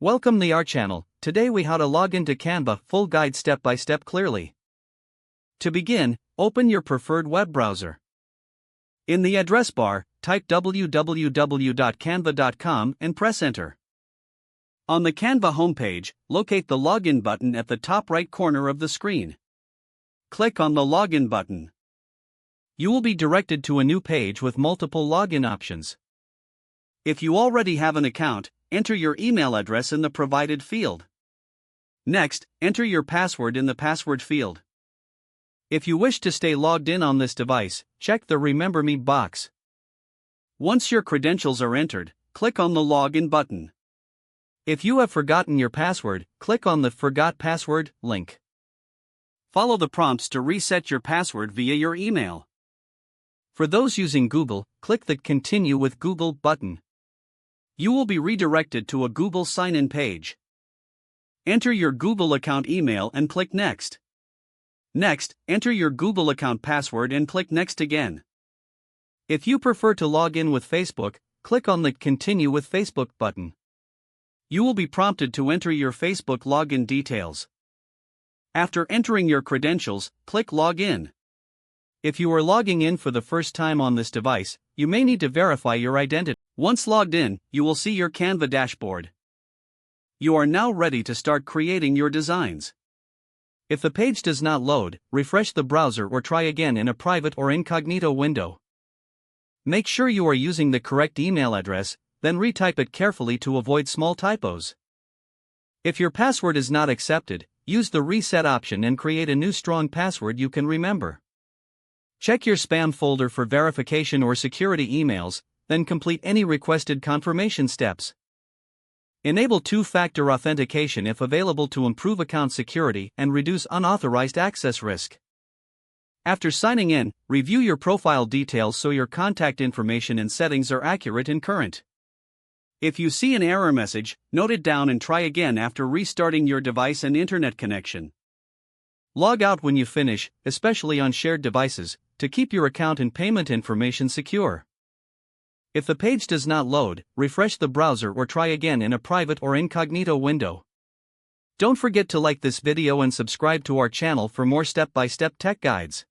Welcome to our channel. Today we how to log into Canva, full guide step by step clearly. To begin, open your preferred web browser. In the address bar, type www.canva.com and press enter. On the Canva homepage, locate the login button at the top right corner of the screen. Click on the login button. You will be directed to a new page with multiple login options. If you already have an account, enter your email address in the provided field. Next, enter your password in the password field. If you wish to stay logged in on this device, check the Remember Me box. Once your credentials are entered, click on the Login button. If you have forgotten your password, click on the Forgot Password link. Follow the prompts to reset your password via your email. For those using Google, click the Continue with Google button. You will be redirected to a Google sign-in page. Enter your Google account email and click Next. Next, enter your Google account password and click Next again. If you prefer to log in with Facebook, click on the Continue with Facebook button. You will be prompted to enter your Facebook login details. After entering your credentials, click Login. If you are logging in for the first time on this device, you may need to verify your identity. Once logged in, you will see your Canva dashboard. You are now ready to start creating your designs. If the page does not load, refresh the browser or try again in a private or incognito window. Make sure you are using the correct email address, then retype it carefully to avoid small typos. If your password is not accepted, use the reset option and create a new strong password you can remember. Check your spam folder for verification or security emails, then complete any requested confirmation steps. Enable two-factor authentication if available to improve account security and reduce unauthorized access risk. After signing in, review your profile details so your contact information and settings are accurate and current. If you see an error message, note it down and try again after restarting your device and internet connection. Log out when you finish, especially on shared devices, to keep your account and payment information secure. If the page does not load, refresh the browser or try again in a private or incognito window. Don't forget to like this video and subscribe to our channel for more step-by-step tech guides.